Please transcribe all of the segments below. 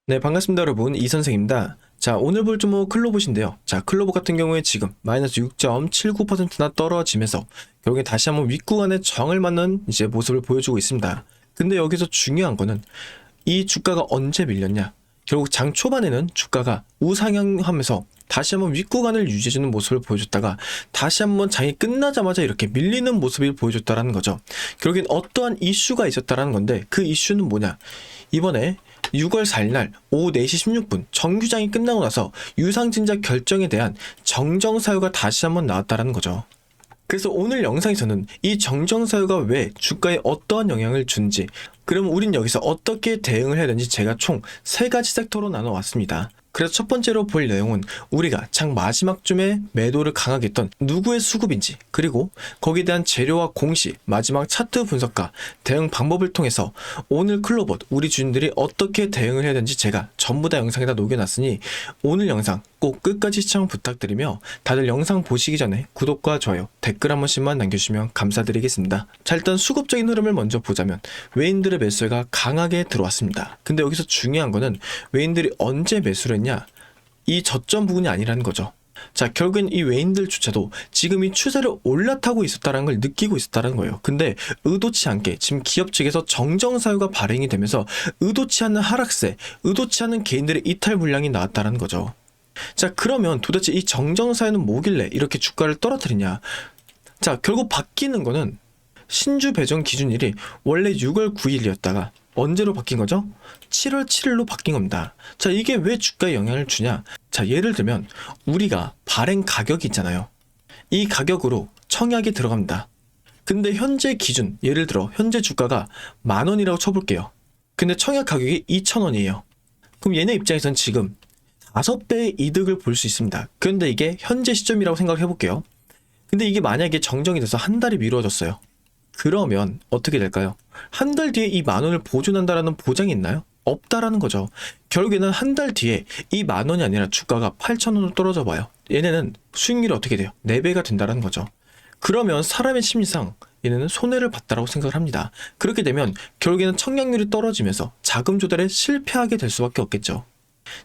네, 반갑습니다, 여러분. 이 선생입니다. 자, 오늘 볼 종목 클로봇인데요. 자, 클로봇 같은 경우에 지금 마이너스 6.79%나 떨어지면서 결국에 다시 한번 윗구간에 정을 맞는 이제 모습을 보여주고 있습니다. 근데 여기서 중요한 거는 이 주가가 언제 밀렸냐? 결국 장 초반에는 주가가 우상향하면서 다시 한번 윗구간을 유지해주는 모습을 보여줬다가 다시 한번 장이 끝나자마자 이렇게 밀리는 모습을 보여줬다라는 거죠. 결국엔 어떠한 이슈가 있었다라는 건데 그 이슈는 뭐냐? 이번에 6월 4일 날 오후 4시 16분 정규장이 끝나고 나서 유상증자 결정에 대한 정정사유가 다시 한번 나왔다라는 거죠. 그래서 오늘 영상에서는 이 정정사유가 왜 주가에 어떠한 영향을 준지, 그럼 우린 여기서 어떻게 대응을 해야 되는지 제가 총 3가지 섹터로 나눠왔습니다. 그래서 첫 번째로 볼 내용은 우리가 장 마지막쯤에 매도를 강하게 했던 누구의 수급인지, 그리고 거기에 대한 재료와 공시, 마지막 차트 분석과 대응 방법을 통해서 오늘 클로봇 우리 주인들이 어떻게 대응을 해야 되는지 제가 전부 다 영상에다 녹여놨으니 오늘 영상 꼭 끝까지 시청 부탁드리며 다들 영상 보시기 전에 구독과 좋아요, 댓글 한 번씩만 남겨주시면 감사드리겠습니다. 자, 일단 수급적인 흐름을 먼저 보자면 외인들의 매수가 강하게 들어왔습니다. 근데 여기서 중요한 거는 외인들이 언제 매수를 했냐? 이 저점 부분이 아니라는 거죠. 자, 결국엔 이 외인들조차도 지금 이 추세를 올라타고 있었다는 걸 느끼고 있었다는 거예요. 근데 의도치 않게 지금 기업 측에서 정정사유가 발행이 되면서 의도치 않는 하락세, 의도치 않은 개인들의 이탈 물량이 나왔다는 거죠. 자, 그러면 도대체 이 정정사유는 뭐길래 이렇게 주가를 떨어뜨리냐? 자, 결국 바뀌는 거는 신주 배정 기준일이 원래 6월 9일이었다가 언제로 바뀐 거죠? 7월 7일로 바뀐 겁니다. 자, 이게 왜 주가에 영향을 주냐? 자, 예를 들면 우리가 발행 가격이 있잖아요. 이 가격으로 청약이 들어갑니다. 근데 현재 기준, 예를 들어 현재 주가가 10,000원이라고 쳐볼게요. 근데 청약 가격이 2,000원이에요. 그럼 얘네 입장에선 지금 5배의 이득을 볼 수 있습니다. 그런데 이게 현재 시점이라고 생각해 볼게요. 근데 이게 만약에 정정이 돼서 한 달이 미뤄졌어요. 그러면 어떻게 될까요? 한 달 뒤에 이 10,000원을 보존한다라는 보장이 있나요? 없다라는 거죠. 결국에는 한 달 뒤에 이 10,000원이 아니라 주가가 8,000원으로 떨어져 봐요. 얘네는 수익률이 어떻게 돼요? 4배가 된다라는 거죠. 그러면 사람의 심리상 얘네는 손해를 봤다라고 생각을 합니다. 그렇게 되면 결국에는 청약률이 떨어지면서 자금 조달에 실패하게 될 수밖에 없겠죠.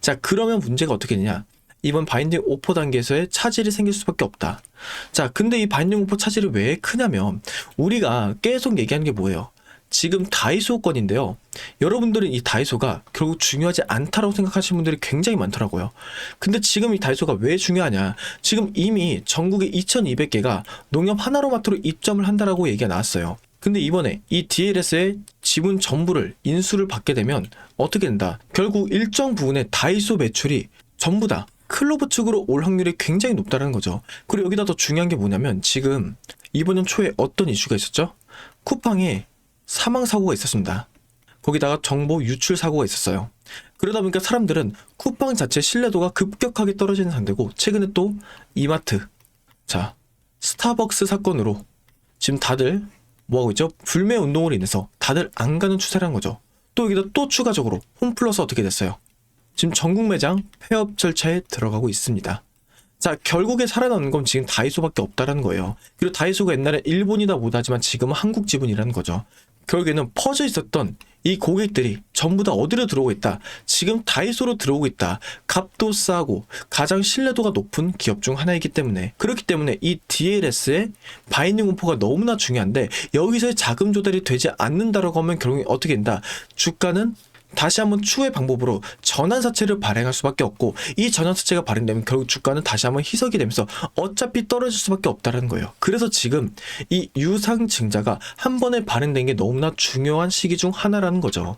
자, 그러면 문제가 어떻게 되냐? 이번 바인딩 오퍼 단계에서의 차질이 생길 수밖에 없다. 자, 근데 이 바인딩 오퍼 차질이 왜 크냐면 우리가 계속 얘기하는 게 뭐예요? 지금 다이소 건인데요. 여러분들은 이 다이소가 결국 중요하지 않다라고 생각하시는 분들이 굉장히 많더라고요. 근데 지금 이 다이소가 왜 중요하냐? 지금 이미 전국에 2,200개가 농협 하나로마트로 입점을 한다라고 얘기가 나왔어요. 근데 이번에 이 DLS의 지분 전부를 인수를 받게 되면 어떻게 된다? 결국 일정 부분의 다이소 매출이 전부 다 클로봇 측으로 올 확률이 굉장히 높다는 거죠. 그리고 여기다 더 중요한 게 뭐냐면 지금 이번 년 초에 어떤 이슈가 있었죠? 쿠팡에 사망 사고가 있었습니다. 거기다가 정보 유출 사고가 있었어요. 그러다 보니까 사람들은 쿠팡 자체 신뢰도가 급격하게 떨어지는 상태고, 최근에 또 이마트, 자, 스타벅스 사건으로 지금 다들 뭐하고 있죠? 불매 운동으로 인해서 다들 안 가는 추세라는 거죠. 또 여기다 또 추가적으로 홈플러스 어떻게 됐어요? 지금 전국 매장 폐업 절차에 들어가고 있습니다. 자, 결국에 살아남는 건 지금 다이소밖에 없다라는 거예요. 그리고 다이소가 옛날에 일본이다 못하지만 지금은 한국 지분이라는 거죠. 결국에는 퍼져 있었던 이 고객들이 전부 다 어디로 들어오고 있다? 지금 다이소로 들어오고 있다. 값도 싸고 가장 신뢰도가 높은 기업 중 하나이기 때문에, 그렇기 때문에 이 DLS의 바이닝 오퍼가 너무나 중요한데 여기서의 자금 조달이 되지 않는다라고 하면 결국에 어떻게 된다? 주가는 다시 한번 추후의 방법으로 전환사채를 발행할 수밖에 없고, 이 전환사채가 발행되면 결국 주가는 다시 한번 희석이 되면서 어차피 떨어질 수밖에 없다는 거예요. 그래서 지금 이 유상증자가 한 번에 발행된 게 너무나 중요한 시기 중 하나라는 거죠.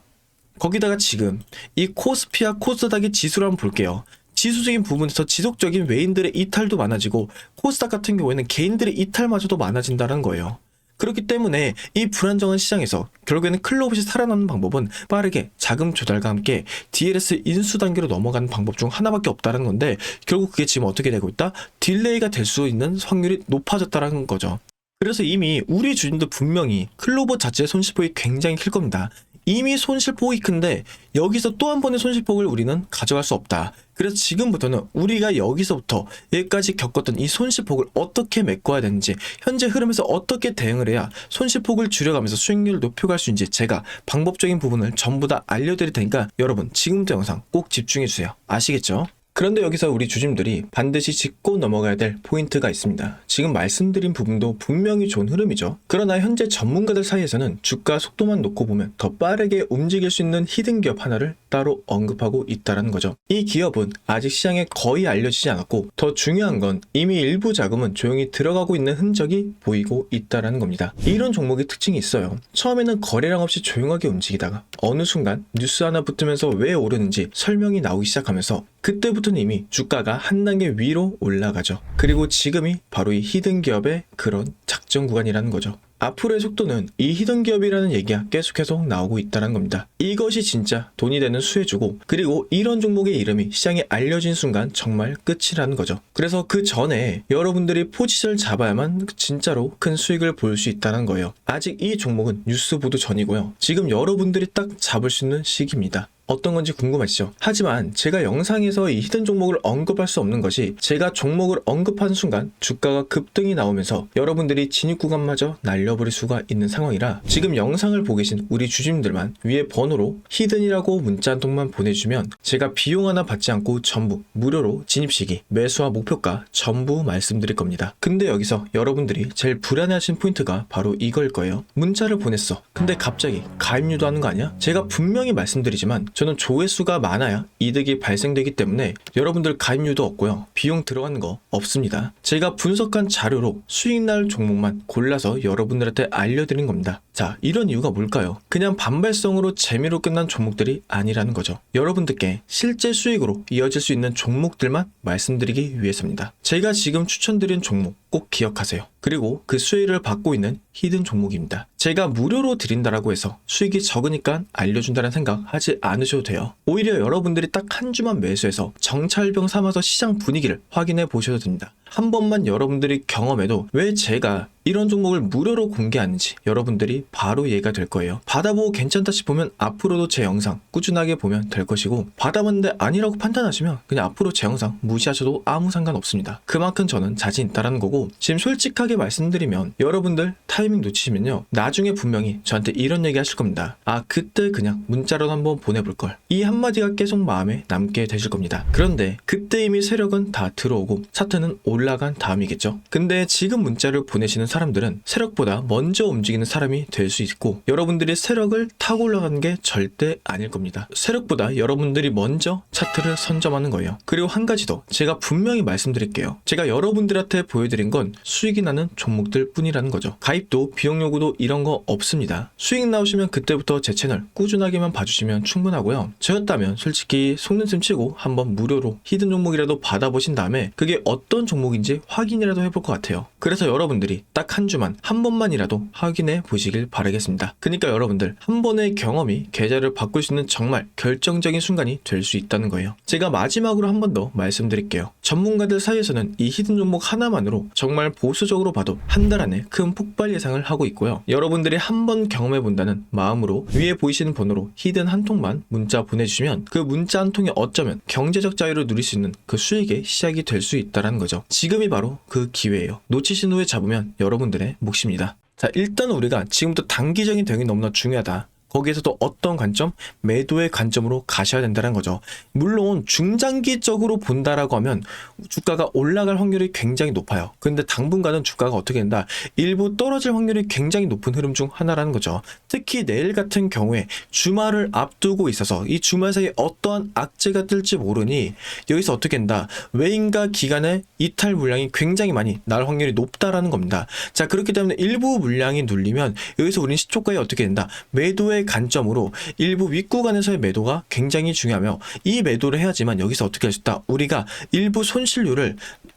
거기다가 지금 이 코스피와 코스닥의 지수를 한번 볼게요. 지수적인 부분에서 지속적인 외인들의 이탈도 많아지고 코스닥 같은 경우에는 개인들의 이탈마저도 많아진다는 거예요. 그렇기 때문에 이 불안정한 시장에서 결국에는 클로봇이 살아남는 방법은 빠르게 자금 조달과 함께 DLS 인수 단계로 넘어가는 방법 중 하나밖에 없다는 건데, 결국 그게 지금 어떻게 되고 있다? 딜레이가 될 수 있는 확률이 높아졌다는 거죠. 그래서 이미 우리 주인도 분명히 클로봇 자체의 손실폭이 굉장히 클 겁니다. 이미 손실폭이 큰데 여기서 또 한 번의 손실폭을 우리는 가져갈 수 없다. 그래서 지금부터는 우리가 여기서부터 여기까지 겪었던 이 손실폭을 어떻게 메꿔야 되는지, 현재 흐름에서 어떻게 대응을 해야 손실폭을 줄여가면서 수익률을 높여갈 수 있는지 제가 방법적인 부분을 전부 다 알려드릴 테니까 여러분 지금부터 영상 꼭 집중해주세요. 아시겠죠? 그런데 여기서 우리 주주님들이 반드시 짚고 넘어가야 될 포인트가 있습니다. 지금 말씀드린 부분도 분명히 좋은 흐름이죠. 그러나 현재 전문가들 사이에서는 주가 속도만 놓고 보면 더 빠르게 움직일 수 있는 히든 기업 하나를 따로 언급하고 있다는 거죠. 이 기업은 아직 시장에 거의 알려지지 않았고, 더 중요한 건 이미 일부 자금은 조용히 들어가고 있는 흔적이 보이고 있다는 겁니다. 이런 종목의 특징이 있어요. 처음에는 거래량 없이 조용하게 움직이다가 어느 순간 뉴스 하나 붙으면서 왜 오르는지 설명이 나오기 시작하면서 그때부터는 이미 주가가 한 단계 위로 올라가죠. 그리고 지금이 바로 이 히든 기업의 그런 작전 구간이라는 거죠. 앞으로의 속도는 이 히든 기업이라는 얘기가 계속해서 나오고 있다는 겁니다. 이것이 진짜 돈이 되는 수혜주고, 그리고 이런 종목의 이름이 시장에 알려진 순간 정말 끝이라는 거죠. 그래서 그 전에 여러분들이 포지션을 잡아야만 진짜로 큰 수익을 볼 수 있다는 거예요. 아직 이 종목은 뉴스 보도 전이고요. 지금 여러분들이 딱 잡을 수 있는 시기입니다. 어떤 건지 궁금하시죠? 하지만 제가 영상에서 이 히든 종목을 언급할 수 없는 것이, 제가 종목을 언급하는 순간 주가가 급등이 나오면서 여러분들이 진입 구간마저 날려버릴 수가 있는 상황이라, 지금 영상을 보고 계신 우리 주주님들만 위에 번호로 히든이라고 문자 한 통만 보내주면 제가 비용 하나 받지 않고 전부 무료로 진입 시기, 매수와 목표가 전부 말씀드릴 겁니다. 근데 여기서 여러분들이 제일 불안해하시는 포인트가 바로 이걸 거예요. 문자를 보냈어. 근데 갑자기 가입 유도하는 거 아니야? 제가 분명히 말씀드리지만 저는 조회수가 많아야 이득이 발생되기 때문에 여러분들 가입료도 없고요. 비용 들어가는 거 없습니다. 제가 분석한 자료로 수익 날 종목만 골라서 여러분들한테 알려드린 겁니다. 자, 이런 이유가 뭘까요? 그냥 반발성으로 재미로 끝난 종목들이 아니라는 거죠. 여러분들께 실제 수익으로 이어질 수 있는 종목들만 말씀드리기 위해서입니다. 제가 지금 추천드린 종목 꼭 기억하세요. 그리고 그 수혜를 받고 있는 히든 종목입니다. 제가 무료로 드린다라고 해서 수익이 적으니까 알려준다는 생각 하지 않으셔도 돼요. 오히려 여러분들이 딱 한 주만 매수해서 정찰병 삼아서 시장 분위기를 확인해 보셔도 됩니다. 한 번만 여러분들이 경험해도 왜 제가 이런 종목을 무료로 공개하는지 여러분들이 바로 이해가 될 거예요. 받아보고 괜찮다 싶으면 앞으로도 제 영상 꾸준하게 보면 될 것이고, 받아봤는데 아니라고 판단하시면 그냥 앞으로 제 영상 무시하셔도 아무 상관없습니다. 그만큼 저는 자신 있다라는 거고, 지금 솔직하게 말씀드리면 여러분들 타이밍 놓치시면요, 나중에 분명히 저한테 이런 얘기 하실 겁니다. 아, 그때 그냥 문자로 한번 보내볼걸. 이 한마디가 계속 마음에 남게 되실 겁니다. 그런데 그때 이미 세력은 다 들어오고 차트는 올라간 다음이겠죠. 근데 지금 문자를 보내시는 사람들은 세력보다 먼저 움직이는 사람이 될 수 있고, 여러분들이 세력을 타고 올라가는 게 절대 아닐 겁니다. 세력보다 여러분들이 먼저 차트를 선점하는 거예요. 그리고 한 가지 더 제가 분명히 말씀드릴게요. 제가 여러분들한테 보여드린 건 수익이 나는 종목들 뿐이라는 거죠. 가입도 비용 요구도 이런 거 없습니다. 수익 나오시면 그때부터 제 채널 꾸준하게만 봐주시면 충분하고요. 저였다면 솔직히 속는셈 치고 한번 무료로 히든 종목이라도 받아보신 다음에 그게 어떤 종목인지 확인이라도 해볼 것 같아요. 그래서 여러분들이 딱 한 주만 한 번만이라도 확인해 보시길 바라겠습니다. 그러니까 여러분들 한 번의 경험이 계좌를 바꿀 수 있는 정말 결정적인 순간이 될 수 있다는 거예요. 제가 마지막으로 한 번 더 말씀드릴게요. 전문가들 사이에서는 이 히든 종목 하나만으로 정말 보수적으로 봐도 한 달 안에 큰 폭발 예상을 하고 있고요. 여러분들이 한 번 경험해 본다는 마음으로 위에 보이시는 번호로 히든 한 통만 문자 보내주시면 그 문자 한 통이 어쩌면 경제적 자유를 누릴 수 있는 그 수익의 시작이 될 수 있다는 거죠. 지금이 바로 그 기회예요. 놓치신 후에 잡으면 여러분들의 몫입니다. 자, 일단 우리가 지금부터 단기적인 대응이 너무나 중요하다. 거기에서도 어떤 관점? 매도의 관점으로 가셔야 된다는 거죠. 물론 중장기적으로 본다라고 하면 주가가 올라갈 확률이 굉장히 높아요. 근데 당분간은 주가가 어떻게 된다? 일부 떨어질 확률이 굉장히 높은 흐름 중 하나라는 거죠. 특히 내일 같은 경우에 주말을 앞두고 있어서 이 주말 사이에 어떠한 악재가 뜰지 모르니 여기서 어떻게 된다? 외인가 기관의 이탈 물량이 굉장히 많이 나올 확률이 높다라는 겁니다. 자, 그렇기 때문에 일부 물량이 눌리면 여기서 우리는 시초가에 어떻게 된다? 매도의 관점으로 일부 윗구간에서의 매도가 굉장히 중요하며, 이 매도를 해야지만 여기서 어떻게 할 수 있다? 우리가 일부 손실률을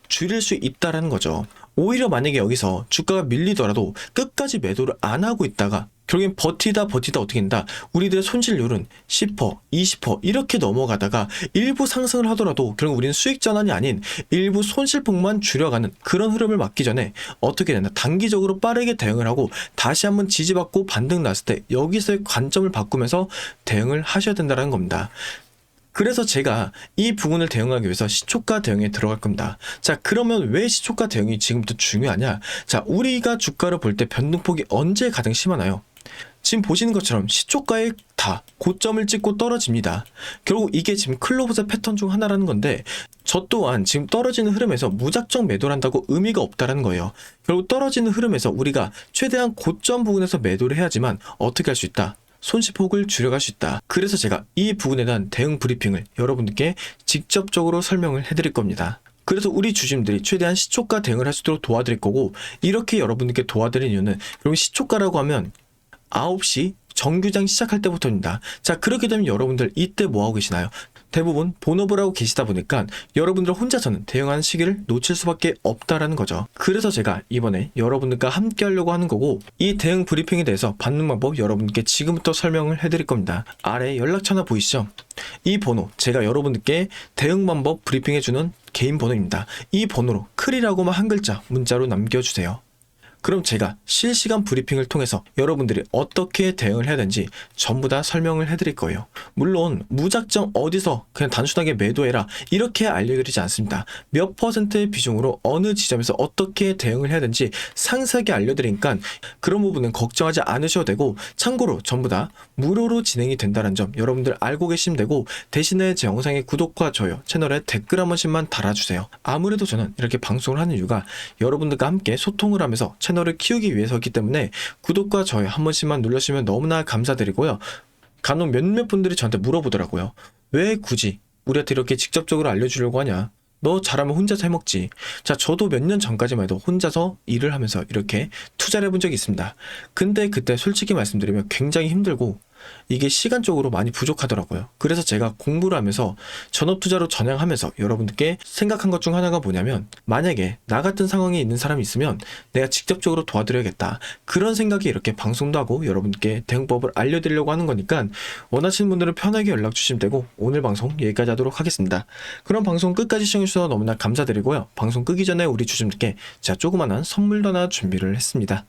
줄일 수 있다라는 거죠. 오히려 만약에 여기서 주가가 밀리더라도 끝까지 매도를 안 하고 있다가 결국엔 버티다 어떻게 된다. 우리들의 손실률은 10%, 20% 이렇게 넘어가다가 일부 상승을 하더라도 결국 우리는 수익 전환이 아닌 일부 손실폭만 줄여가는 그런 흐름을 막기 전에 어떻게 된다. 단기적으로 빠르게 대응을 하고 다시 한번 지지받고 반등 났을 때 여기서의 관점을 바꾸면서 대응을 하셔야 된다는 겁니다. 그래서 제가 이 부분을 대응하기 위해서 시초가 대응에 들어갈 겁니다. 자, 그러면 왜 시초가 대응이 지금부터 중요하냐? 자, 우리가 주가를 볼 때 변동폭이 언제 가장 심하나요? 지금 보시는 것처럼 시초가에 다 고점을 찍고 떨어집니다. 결국 이게 지금 클로버스 패턴 중 하나라는 건데 저 또한 지금 떨어지는 흐름에서 무작정 매도를 한다고 의미가 없다라는 거예요. 결국 떨어지는 흐름에서 우리가 최대한 고점 부분에서 매도를 해야지만 어떻게 할 수 있다? 손실폭을 줄여갈 수 있다. 그래서 제가 이 부분에 대한 대응 브리핑을 여러분들께 직접적으로 설명을 해드릴 겁니다. 그래서 우리 주주님들이 최대한 시초가 대응을 할 수 있도록 도와드릴 거고 이렇게 여러분들께 도와드릴 이유는 결국 시초가라고 하면 9시 정규장 시작할 때부터입니다. 자, 그렇게 되면 여러분들 이때 뭐하고 계시나요? 대부분 본업을 하고 계시다 보니까 여러분들 혼자서는 대응하는 시기를 놓칠 수밖에 없다라는 거죠. 그래서 제가 이번에 여러분들과 함께 하려고 하는 거고 이 대응 브리핑에 대해서 받는 방법 여러분께 지금부터 설명을 해드릴 겁니다. 아래 연락처나 보이시죠? 이 번호 제가 여러분들께 대응 방법 브리핑해주는 개인 번호입니다. 이 번호로 클이라고만 한 글자 문자로 남겨주세요. 그럼 제가 실시간 브리핑을 통해서 여러분들이 어떻게 대응을 해야 되는지 전부 다 설명을 해드릴 거예요. 물론 무작정 어디서 그냥 단순하게 매도해라 이렇게 알려드리지 않습니다. 몇 퍼센트의 비중으로 어느 지점에서 어떻게 대응을 해야 되는지 상세하게 알려드리니까 그런 부분은 걱정하지 않으셔도 되고 참고로 전부 다 무료로 진행이 된다는 점 여러분들 알고 계시면 되고 대신에 제 영상의 구독과 좋아요 채널에 댓글 한 번씩만 달아주세요. 아무래도 저는 이렇게 방송을 하는 이유가 여러분들과 함께 소통을 하면서 채널을 키우기 위해서이기 때문에 구독과 좋아요 한 번씩만 눌러주시면 너무나 감사드리고요. 간혹 몇몇 분들이 저한테 물어보더라고요. 왜 굳이 우리한테 이렇게 직접적으로 알려주려고 하냐? 너 잘하면 혼자서 해먹지. 자, 저도 몇 년 전까지만 해도 혼자서 일을 하면서 이렇게 투자를 해본 적이 있습니다. 근데 그때 솔직히 말씀드리면 굉장히 힘들고 이게 시간적으로 많이 부족하더라고요. 그래서 제가 공부를 하면서 전업투자로 전향하면서 여러분들께 생각한 것 중 하나가 뭐냐면 만약에 나 같은 상황에 있는 사람이 있으면 내가 직접적으로 도와드려야겠다. 그런 생각이 이렇게 방송도 하고 여러분들께 대응법을 알려드리려고 하는 거니까 원하시는 분들은 편하게 연락 주시면 되고 오늘 방송 여기까지 하도록 하겠습니다. 그럼 방송 끝까지 시청해주셔서 너무나 감사드리고요. 방송 끄기 전에 우리 주주님들께 제가 조그만한 선물도 하나 준비를 했습니다.